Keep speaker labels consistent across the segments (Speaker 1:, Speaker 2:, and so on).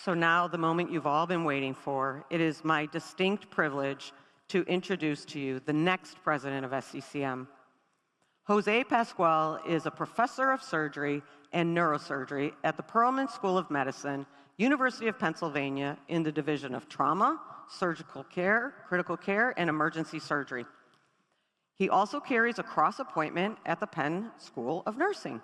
Speaker 1: So now, the moment you've all been waiting for, it is my distinct privilege to introduce to you the next president of SCCM. Jose Pascual is a professor of surgery and neurosurgery at the Perelman School of Medicine, University of Pennsylvania, in the Division of Trauma, Surgical Care, Critical Care, and Emergency Surgery. He also carries a cross-appointment at the Penn School of Nursing.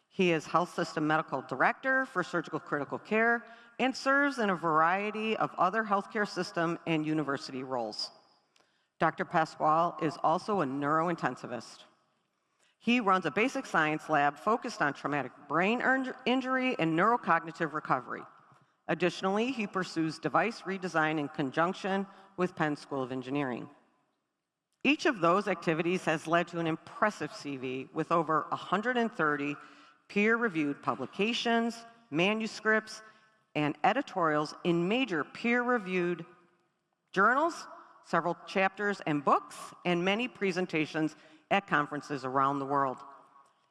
Speaker 1: He is Health System Medical Director for Surgical Critical Care and serves in a variety of other healthcare system and university roles. Dr. Pascual is also a neurointensivist. He runs a basic science lab focused on traumatic brain injury and neurocognitive recovery. Additionally, he pursues device redesign in conjunction with Penn School of Engineering. Each of those activities has led to an impressive CV with over 130 peer-reviewed publications, manuscripts, and editorials in major peer-reviewed journals, several chapters and books, and many presentations at conferences around the world.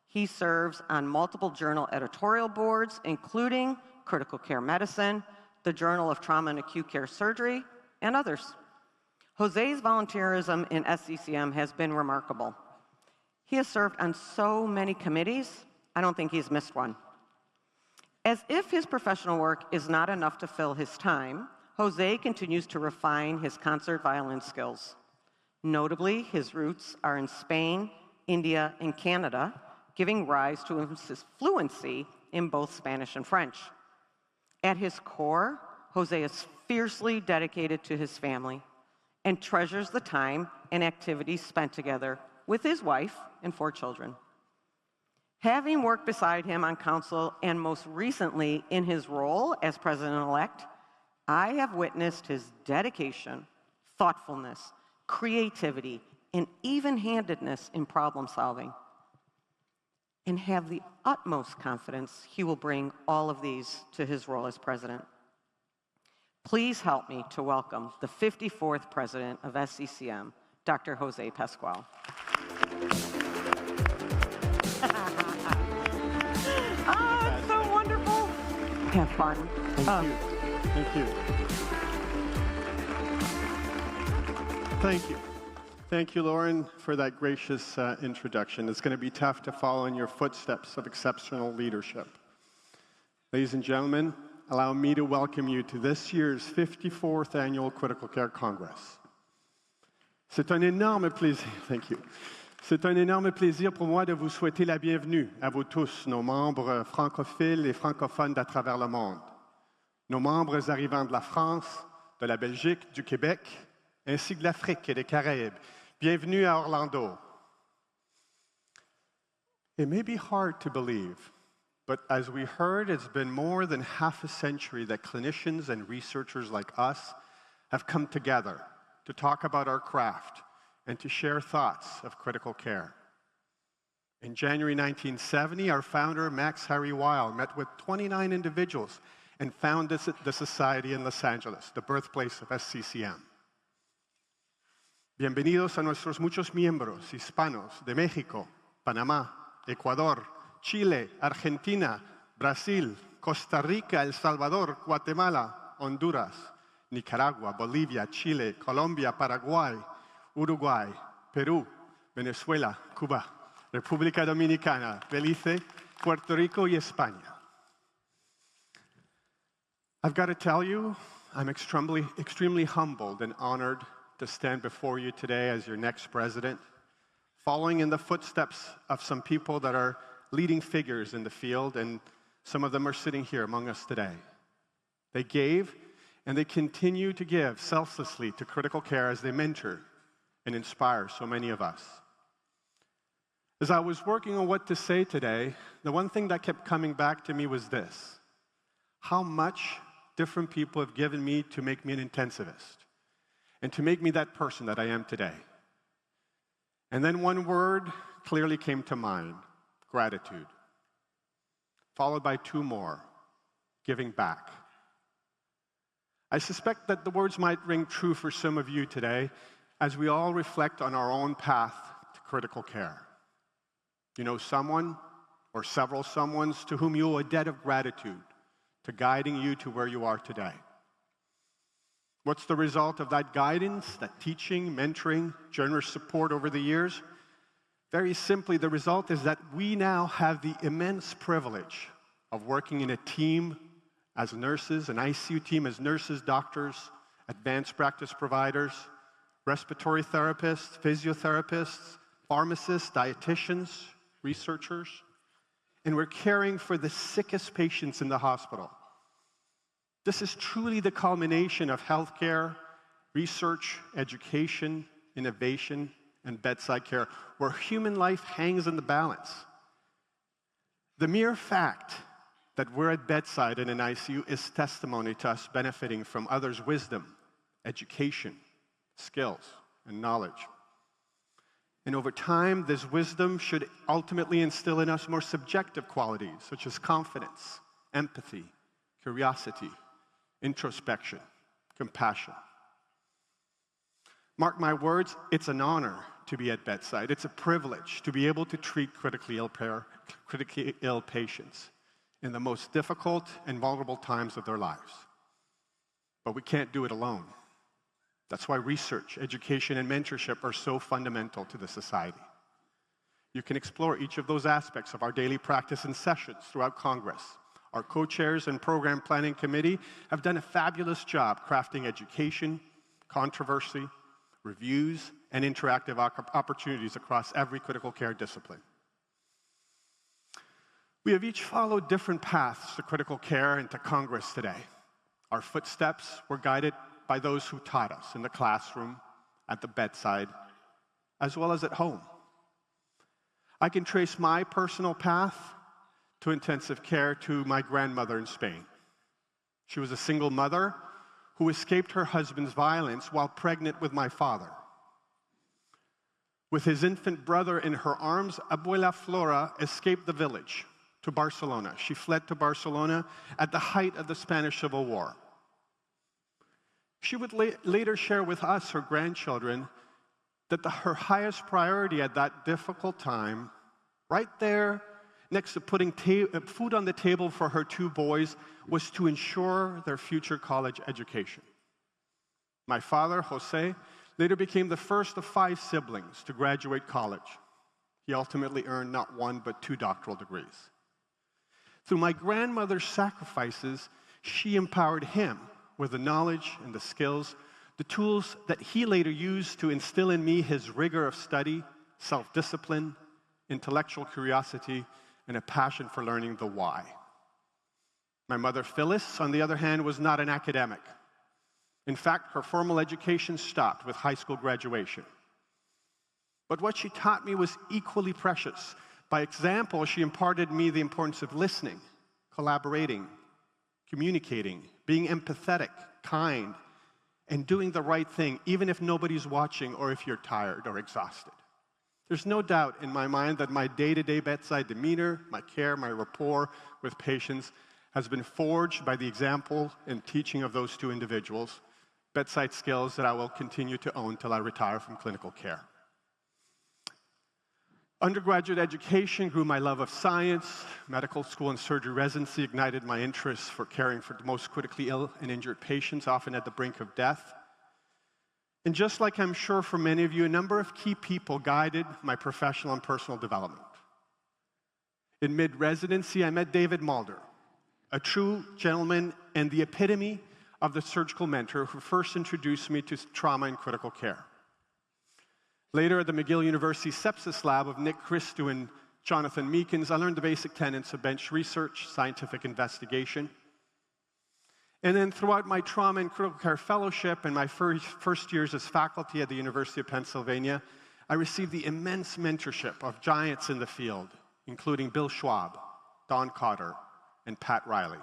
Speaker 1: He serves on multiple journal editorial boards, including Critical Care Medicine, the Journal of Trauma and Acute Care Surgery, and others. Jose's volunteerism in SCCM has been remarkable. He has served on so many committees, I don't think he's missed one. As if his professional work is not enough to fill his time, Jose continues to refine his concert violin skills. Notably, his roots are in Spain, India, and Canada, giving rise to his fluency in both Spanish and French. At his core, Jose is fiercely dedicated to his family and treasures the time and activities spent together with his wife and 4 children. Having worked beside him on council and most recently in his role as president-elect, I have witnessed his dedication, thoughtfulness, creativity, and even-handedness in problem solving, and have the utmost confidence he will bring all of these to his role as president. Please help me to welcome the 54th president of SCCM, Dr. Jose Pascual. It's so wonderful. Have fun.
Speaker 2: Thank you. Thank you. Thank you. Thank you, Lauren, for that gracious introduction. It's going to be tough to follow in your footsteps of exceptional leadership. Ladies and gentlemen, allow me to welcome you to this year's 54th Annual Critical Care Congress. C'est un énorme plaisir, thank you. C'est un énorme plaisir pour moi de vous souhaiter la bienvenue à vous tous, nos membres francophiles et francophones d'à travers le monde, nos membres arrivant de la France, de la Belgique, du Québec, ainsi que de l'Afrique et des Caraïbes. Bienvenue à Orlando. It may be hard to believe, but as we heard, it's been more than half a century that clinicians and researchers like us have come together to talk about our craft and to share thoughts of critical care. In January 1970, our founder, Max Harry Weil, met with 29 individuals and founded the society in Los Angeles, the birthplace of SCCM. Bienvenidos a nuestros muchos miembros hispanos de México, Panamá, Ecuador, Chile, Argentina, Brasil, Costa Rica, El Salvador, Guatemala, Honduras, Nicaragua, Bolivia, Chile, Colombia, Paraguay, Uruguay, Perú, Venezuela, Cuba, República Dominicana, Belice, Puerto Rico y España. I've got to tell you, I'm extremely humbled and honored to stand before you today as your next president, following in the footsteps of some people that are leading figures in the field, and some of them are sitting here among us today. They gave and they continue to give selflessly to critical care as they mentor and inspire so many of us. As I was working on what to say today, the one thing that kept coming back to me was this: how much different people have given me to make me an intensivist and to make me that person that I am today. And then one word clearly came to mind: gratitude, followed by 2 more: giving back. I suspect that the words might ring true for some of you today as we all reflect on our own path to critical care. You know someone or several someones to whom you owe a debt of gratitude, to guiding you to where you are today. What's the result of that guidance, that teaching, mentoring, generous support over the years? Very simply, the result is that we now have the immense privilege of working in a team as nurses, an ICU team as nurses, doctors, advanced practice providers, respiratory therapists, physiotherapists, pharmacists, dietitians, researchers, and we're caring for the sickest patients in the hospital. This is truly the culmination of healthcare, research, education, innovation, and bedside care, where human life hangs in the balance. The mere fact that we're at bedside in an ICU is testimony to us benefiting from others' wisdom, education, skills, and knowledge. And over time, this wisdom should ultimately instill in us more subjective qualities, such as confidence, empathy, curiosity, introspection, compassion. Mark my words, it's an honor to be at bedside. It's a privilege to be able to treat critically ill patients in the most difficult and vulnerable times of their lives. But we can't do it alone. That's why research, education, and mentorship are so fundamental to the society. You can explore each of those aspects of our daily practice in sessions throughout Congress. Our co-chairs and program planning committee have done a fabulous job crafting education, controversy, reviews, and interactive opportunities across every critical care discipline. We have each followed different paths to critical care and to Congress today. Our footsteps were guided by those who taught us in the classroom, at the bedside, as well as at home. I can trace my personal path to intensive care to my grandmother in Spain. She was a single mother who escaped her husband's violence while pregnant with my father. With his infant brother in her arms, Abuela Flora escaped the village to Barcelona. She fled to Barcelona at the height of the Spanish Civil War. She would later share with us, her grandchildren, that her highest priority at that difficult time, right there next to putting food on the table for her two boys, was to ensure their future college education. My father, Jose, later became the first of 5 siblings to graduate college. He ultimately earned not 1, but 2 doctoral degrees. Through my grandmother's sacrifices, she empowered him with the knowledge and the skills, the tools that he later used to instill in me his rigor of study, self-discipline, intellectual curiosity, and a passion for learning the why. My mother, Phyllis, on the other hand, was not an academic. In fact, her formal education stopped with high school graduation. But what she taught me was equally precious. By example, she imparted me the importance of listening, collaborating, communicating, being empathetic, kind, and doing the right thing, even if nobody's watching or if you're tired or exhausted. There's no doubt in my mind that my day-to-day bedside demeanor, my care, my rapport with patients has been forged by the example and teaching of those 2 individuals, bedside skills that I will continue to own till I retire from clinical care. Undergraduate education grew my love of science. Medical school and surgery residency ignited my interest for caring for the most critically ill and injured patients, often at the brink of death. And just like I'm sure for many of you, a number of key people guided my professional and personal development. In mid-residency, I met David Mulder, a true gentleman and the epitome of the surgical mentor who first introduced me to trauma and critical care. Later at the McGill University Sepsis Lab of Nick Christou and Jonathan Meekins, I learned the basic tenets of bench research, scientific investigation. And then throughout my trauma and critical care fellowship and my first years as faculty at the University of Pennsylvania, I received the immense mentorship of giants in the field, including Bill Schwab, Don Cotter, and Pat Riley.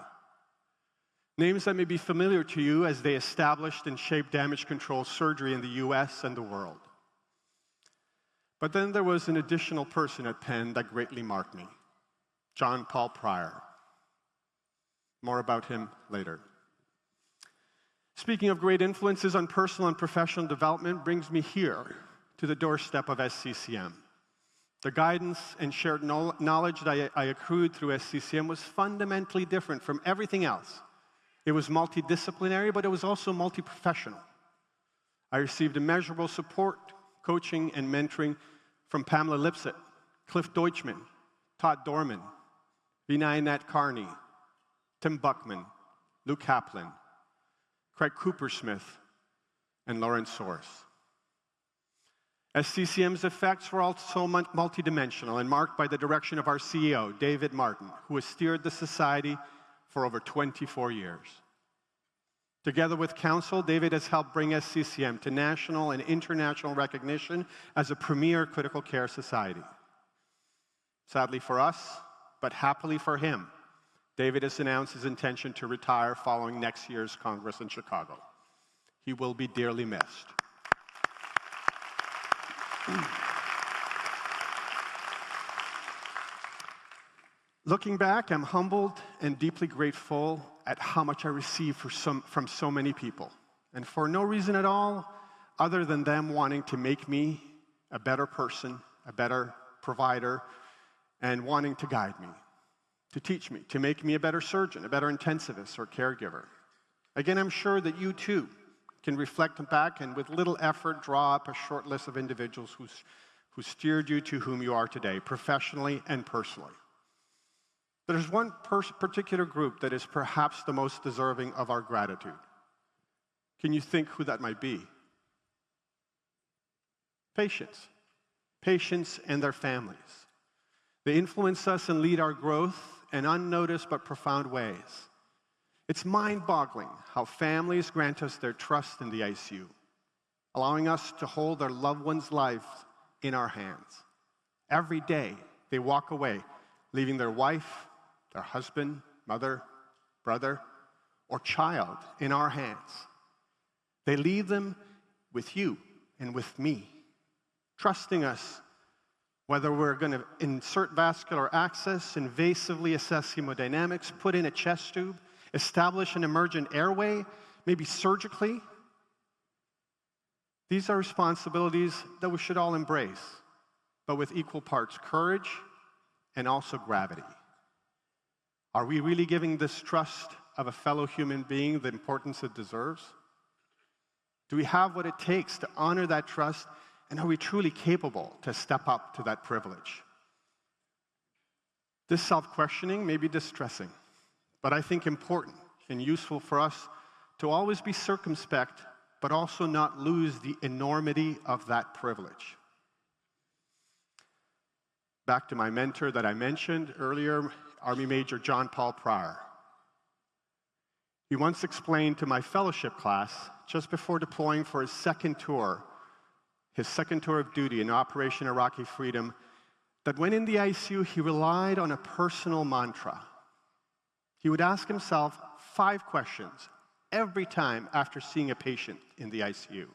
Speaker 2: Names that may be familiar to you as they established and shaped damage control surgery in the US and the world. But then there was an additional person at Penn that greatly marked me, John Paul Pryor. More about him later. Speaking of great influences on personal and professional development brings me here to the doorstep of SCCM. The guidance and shared knowledge that I accrued through SCCM was fundamentally different from everything else. It was multidisciplinary, but it was also multi-professional. I received immeasurable support, coaching, and mentoring from Pamela Lipset, Cliff Deutschman, Todd Dorman, Vinay Nat Carney, Tim Buckman, Luke Kaplan, Craig Coopersmith, and Lawrence Soares. SCCM's effects were also multidimensional and marked by the direction of our CEO, David Martin, who has steered the society for over 24 years. Together with Council, David has helped bring SCCM to national and international recognition as a premier critical care society. Sadly for us, but happily for him, David has announced his intention to retire following next year's Congress in Chicago. He will be dearly missed. Looking back, I'm humbled and deeply grateful at how much I received from so many people, and for no reason at all other than them wanting to make me a better person, a better provider, and wanting to guide me, to teach me, to make me a better surgeon, a better intensivist or caregiver. Again, I'm sure that you too can reflect back and with little effort draw up a short list of individuals who steered you to whom you are today, professionally and personally. But there's one particular group that is perhaps the most deserving of our gratitude. Can you think who that might be? Patients. Patients and their families. They influence us and lead our growth in unnoticed but profound ways. It's mind-boggling how families grant us their trust in the ICU, allowing us to hold their loved one's life in our hands. Every day, they walk away, leaving their wife, their husband, mother, brother, or child in our hands. They leave them with you and with me, trusting us whether we're going to insert vascular access, invasively assess hemodynamics, put in a chest tube, establish an emergent airway, maybe surgically. These are responsibilities that we should all embrace, but with equal parts courage and also gravity. Are we really giving this trust of a fellow human being the importance it deserves? Do we have what it takes to honor that trust, and are we truly capable to step up to that privilege? This self-questioning may be distressing, but I think important and useful for us to always be circumspect, but also not lose the enormity of that privilege. Back to my mentor that I mentioned earlier, Army Major John Paul Pryor. He once explained to my fellowship class, just before deploying for his second tour of duty in Operation Iraqi Freedom, that when in the ICU, he relied on a personal mantra. He would ask himself 5 questions every time after seeing a patient in the ICU.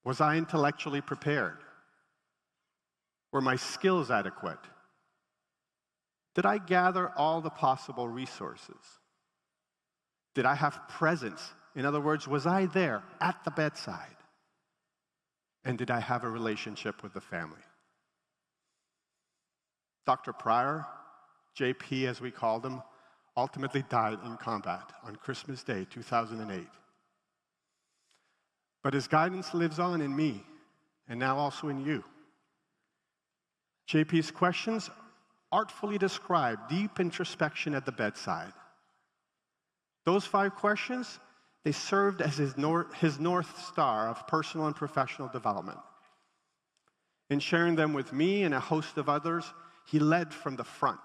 Speaker 2: Was I intellectually prepared? Were my skills adequate? Did I gather all the possible resources? Did I have presence? In other words, was I there at the bedside? And did I have a relationship with the family? Dr. Pryor, JP as we called him, ultimately died in combat on Christmas Day, 2008. But his guidance lives on in me, and now also in you. JP's questions artfully describe deep introspection at the bedside. Those 5 questions, they served as his North Star of personal and professional development. In sharing them with me and a host of others, he led from the front.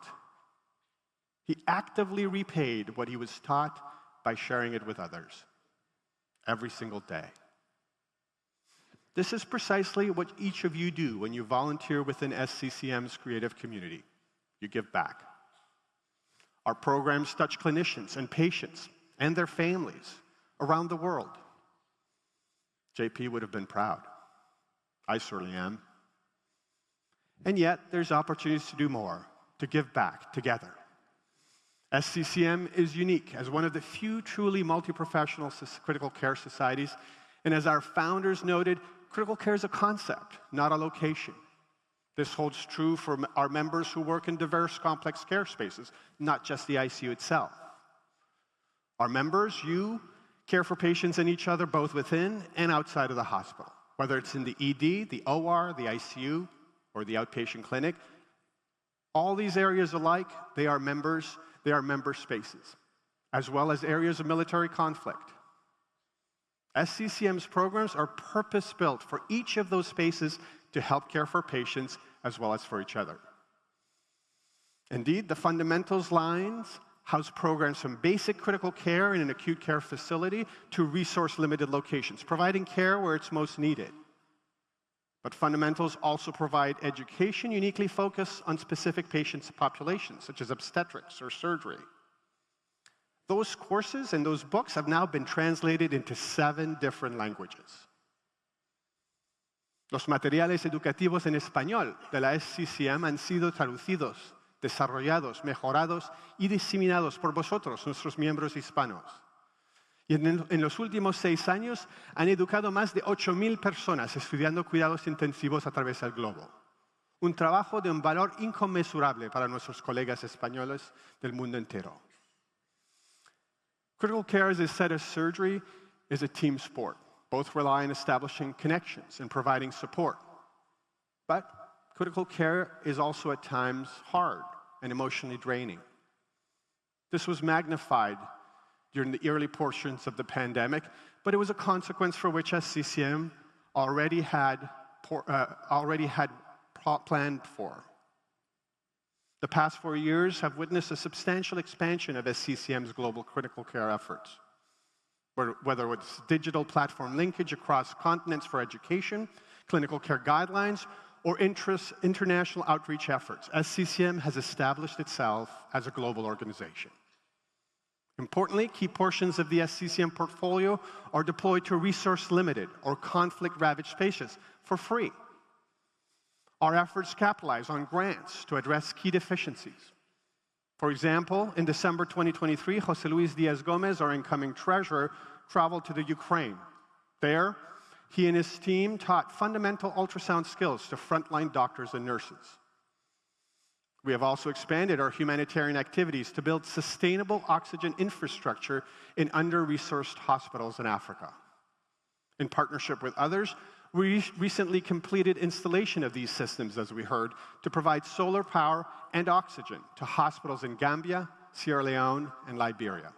Speaker 2: He actively repaid what he was taught by sharing it with others every single day. This is precisely what each of you do when you volunteer within SCCM's creative community. You give back. Our programs touch clinicians and patients and their families around the world. JP would have been proud. I certainly am. And yet, there's opportunities to do more, to give back together. SCCM is unique as one of the few truly multi-professional critical care societies, and as our founders noted, critical care is a concept, not a location. This holds true for our members who work in diverse complex care spaces, not just the ICU itself. Our members, you, care for patients and each other both within and outside of the hospital, whether it's in the ED, the OR, the ICU, or the outpatient clinic. All these areas alike, they are member spaces, as well as areas of military conflict. SCCM's programs are purpose-built for each of those spaces to help care for patients as well as for each other. Indeed, the fundamentals lines house programs from basic critical care in an acute care facility to resource-limited locations, providing care where it's most needed. But fundamentals also provide education uniquely focused on specific patient populations, such as obstetrics or surgery. Those courses and those books have now been translated into 7 different languages. Los materiales educativos en español de la SCCM han sido traducidos, desarrollados, mejorados y diseminados por vosotros, nuestros miembros hispanos. Y en los últimos 6 años han educado más de 8,000 personas estudiando cuidados intensivos a través del globo. Un trabajo de un valor inconmensurable para nuestros colegas españoles del mundo entero. Critical care as a set of surgery is a team sport. Both rely on establishing connections and providing support. But critical care is also at times hard and emotionally draining. This was magnified during the early portions of the pandemic, but it was a consequence for which SCCM already had planned for. The past 4 years have witnessed a substantial expansion of SCCM's global critical care efforts. Whether it's digital platform linkage across continents for education, clinical care guidelines, or international outreach efforts, SCCM has established itself as a global organization. Importantly, key portions of the SCCM portfolio are deployed to resource-limited or conflict-ravaged spaces for free. Our efforts capitalize on grants to address key deficiencies. For example, in December 2023, José Luis Díaz-Gómez, our incoming treasurer, traveled to the Ukraine. There, he and his team taught fundamental ultrasound skills to frontline doctors and nurses. We have also expanded our humanitarian activities to build sustainable oxygen infrastructure in under-resourced hospitals in Africa. In partnership with others, we recently completed installation of these systems, as we heard, to provide solar power and oxygen to hospitals in Gambia, Sierra Leone, and Liberia.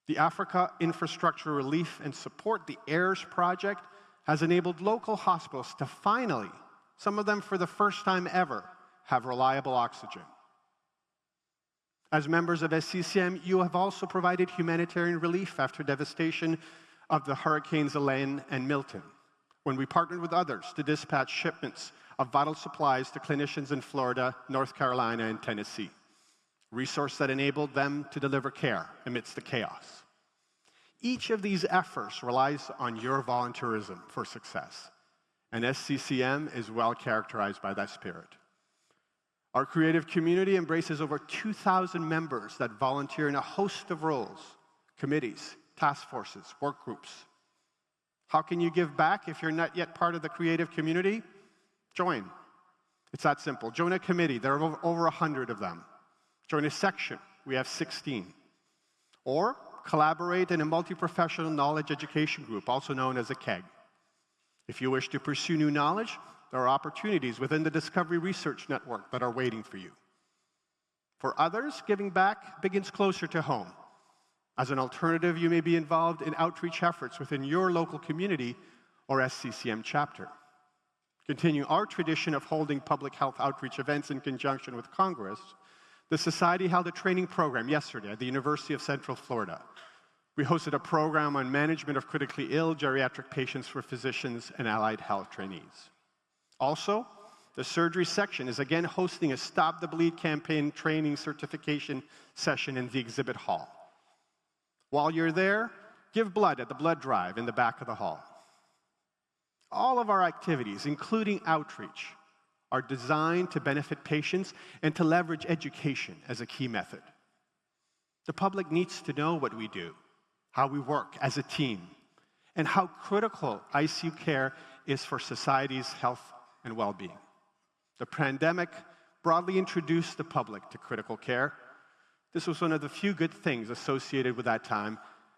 Speaker 2: The Africa Infrastructure Relief and Support, the AIRS project, has enabled local hospitals to finally, some of them for the first time ever, have reliable oxygen. As members of SCCM, you have also provided humanitarian relief after devastation of the hurricanes Elaine and Milton, when we partnered with others to dispatch shipments of vital supplies to clinicians in Florida, North Carolina, and Tennessee, a resource that enabled them to deliver care amidst the chaos. Each of these efforts relies on your volunteerism for success, and SCCM is well characterized by that spirit. Our creative community embraces over 2,000 members that volunteer in a host of roles, committees, task forces, work groups. How can you give back if you're not yet part of the creative community? Join. It's that simple. Join a committee. There are over 100 of them. Join a section. We have 16. Or collaborate in a multi-professional knowledge education group, also known as a KEG. If you wish to pursue new knowledge, there are opportunities within the Discovery Research Network that are waiting for you. For others, giving back begins closer to home. As an alternative, you may be involved in outreach efforts within your local community or SCCM chapter. Continuing our tradition of holding public health outreach events in conjunction with Congress, the Society held a training program yesterday at the University of Central Florida. We hosted a program on management of critically ill geriatric patients for physicians and allied health trainees. Also, the surgery section is again hosting a Stop the Bleed campaign training certification session in the exhibit hall. While you're there, give blood at the blood drive in the back of the hall. All of our activities, including outreach, are designed to benefit patients and to leverage education as a key method. The public needs to know what we do, how we work as a team, and how critical ICU care is for society's health and well-being. The pandemic broadly introduced the public to critical care. This was one of the few good things associated with that time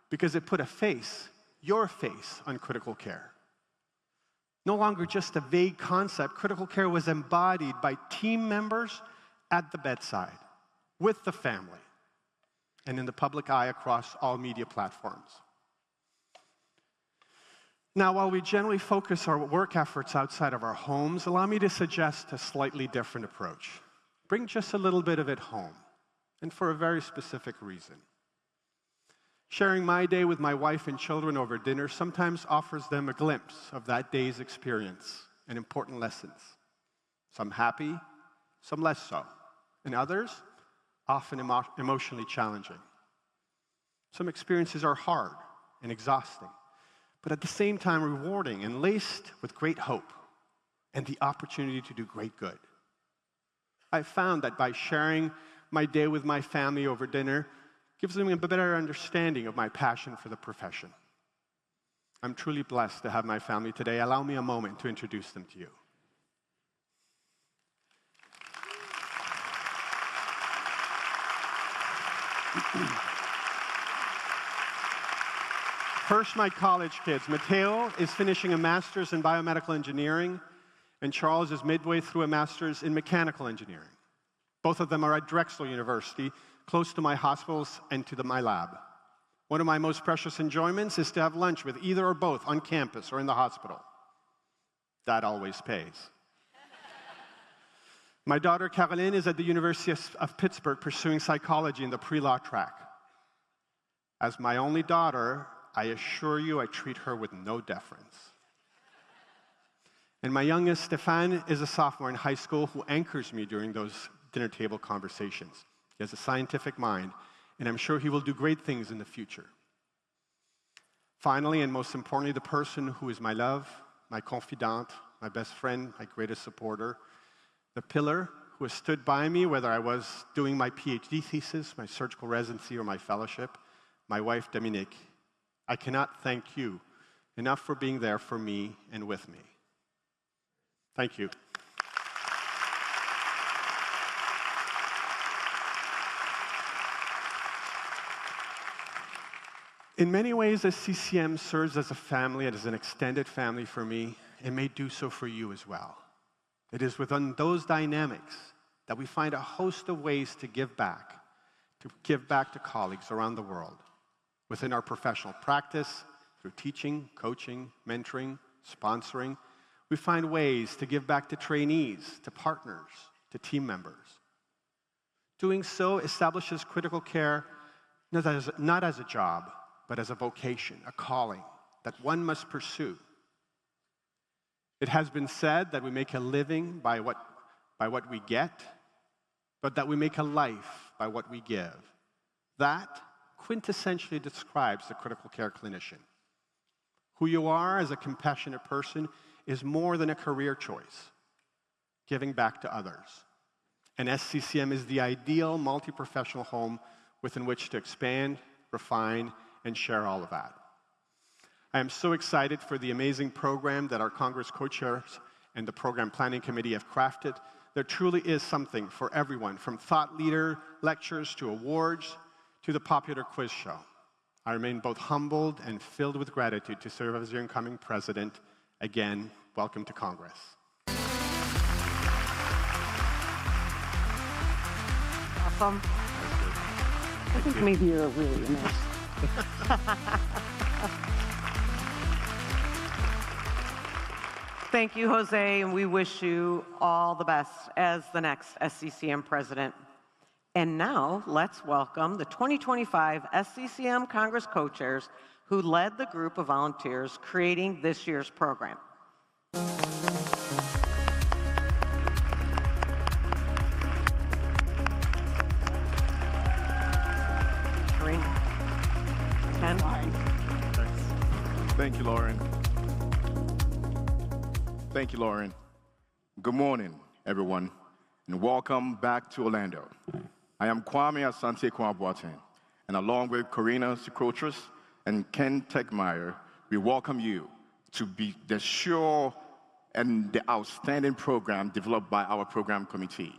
Speaker 2: because it put a face, your face, on critical care. No longer just a vague concept, critical care was embodied by team members at the bedside, with the family, and in the public eye across all media platforms. Now, while we generally focus our work efforts outside of our homes, allow me to suggest a slightly different approach. Bring just a little bit of it home, and for a very specific reason. Sharing my day with my wife and children over dinner sometimes offers them a glimpse of that day's experience and important lessons. Some happy, some less so, and others often emotionally challenging. Some experiences are hard and exhausting, but at the same time rewarding and laced with great hope and the opportunity to do great good. I've found that by sharing my day with my family over dinner gives them a better understanding of my passion for the profession. I'm truly blessed to have my family today. Allow me a moment to introduce them to you. First, my college kids. Matteo is finishing a master's in biomedical engineering, and Charles is midway through a master's in mechanical engineering. Both of them are at Drexel University, close to my hospitals and to my lab. One of my most precious enjoyments is to have lunch with either or both on campus or in the hospital. That always pays. My daughter Caroline is at the University of Pittsburgh pursuing psychology in the pre-law track. As my only daughter, I assure you I treat her with no deference. And my youngest, Stéphane, is a sophomore in high school who anchors me during those dinner table conversations. He has a scientific mind, and I'm sure he will do great things in the future. Finally, and most importantly, the person who is my love, my confidant, my best friend, my greatest supporter, the pillar who has stood by me whether I was doing my PhD thesis, my surgical residency, or my fellowship, my wife, Dominique. I cannot thank you enough for being there for me and with me. Thank you. In many ways, SCCM serves as a family, as an extended family for me, and may do so for you as well. It is within those dynamics that we find a host of ways to give back to colleagues around the world. Within our professional practice, through teaching, coaching, mentoring, sponsoring, we find ways to give back to trainees, to partners, to team members. Doing so establishes critical care not as a job, but as a vocation, a calling that one must pursue. It has been said that we make a living by what we get, but that we make a life by what we give. That quintessentially describes the critical care clinician. Who you are as a compassionate person is more than a career choice, giving back to others. And SCCM is the ideal multi-professional home within which to expand, refine, and share all of that. I am so excited for the amazing program that our Congress co-chairs and the Program Planning Committee have crafted. There truly is something for everyone, from thought leader lectures to awards to the popular quiz show. I remain both humbled and filled with gratitude to serve as your incoming president. Again, welcome to Congress.
Speaker 1: Awesome. I think maybe you're really nice. Thank you, Jose, and we wish you all the best as the next SCCM president. And now, let's welcome the 2025 SCCM Congress co-chairs who led the group of volunteers creating this year's program. Ken?
Speaker 3: Thank you, Lauren. Thank you, Lauren. Good morning, everyone, and welcome back to Orlando. I am Kwame Asante Kwame-Boateng, and along with Corina Sikotris and Ken Tegmeyer, we welcome you to be the sure and the outstanding program developed by our program committee,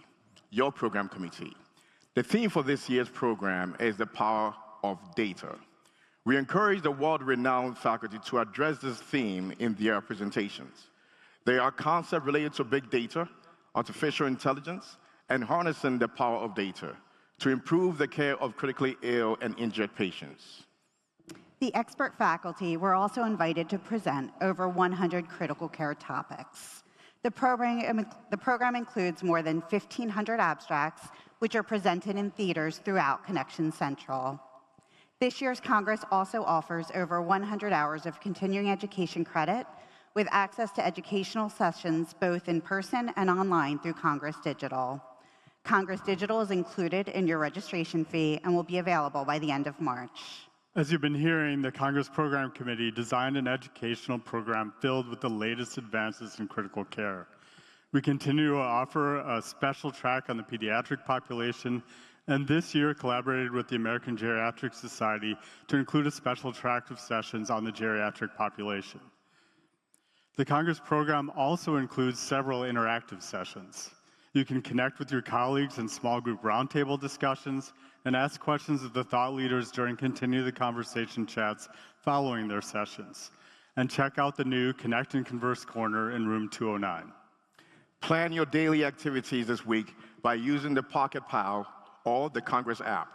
Speaker 3: your program committee. The theme for this year's program is the power of data. We encourage the world-renowned faculty to address this theme in their presentations. There are concepts related to big data, artificial intelligence, and harnessing the power of data to improve the care of critically ill and injured patients.
Speaker 4: The expert faculty were also invited to present over 100 critical care topics. The program includes more than 1,500 abstracts, which are presented in theaters throughout Connection Central. This year's Congress also offers over 100 hours of continuing education credit with access to educational sessions both in person and online through Congress Digital. Congress Digital is included in your registration fee and will be available by the end of March.
Speaker 5: As you've been hearing, the Congress Program Committee designed an educational program filled with the latest advances in critical care. We continue to offer a special track on the pediatric population, and this year collaborated with the American Geriatric Society to include a special track of sessions on the geriatric population. The Congress program also includes several interactive sessions. You can connect with your colleagues in small group roundtable discussions and ask questions of the thought leaders during Continue the Conversation chats following their sessions. And check out the new Connect and Converse corner in room 209.
Speaker 3: Plan your daily activities this week by using the Pocket Pal or the Congress app.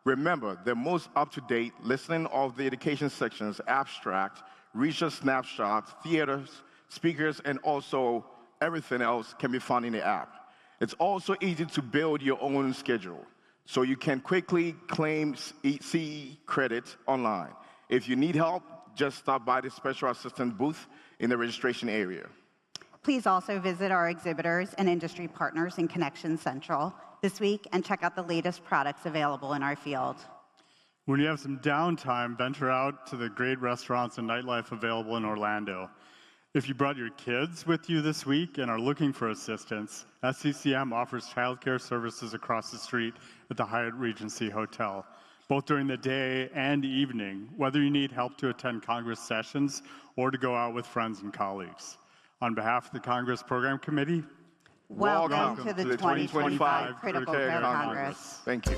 Speaker 3: Remember, the most up-to-date listening of the education sections, abstract, research snapshots, theaters, speakers, and also everything else can be found in the app. It's also easy to build your own schedule, so you can quickly claim CE credit online. If you need help, just stop by the special assistant booth in the registration area.
Speaker 4: Please also visit our exhibitors and industry partners in Connection Central this week and check out the latest products available in our field.
Speaker 5: When you have some downtime, venture out to the great restaurants and nightlife available in Orlando. If you brought your kids with you this week and are looking for assistance, SCCM offers childcare services across the street at the Hyatt Regency Hotel, both during the day and evening, whether you need help to attend Congress sessions or to go out with friends and colleagues. On behalf of the Congress Program Committee,
Speaker 4: Welcome to the 2025 Critical Care Congress.
Speaker 3: Thank you.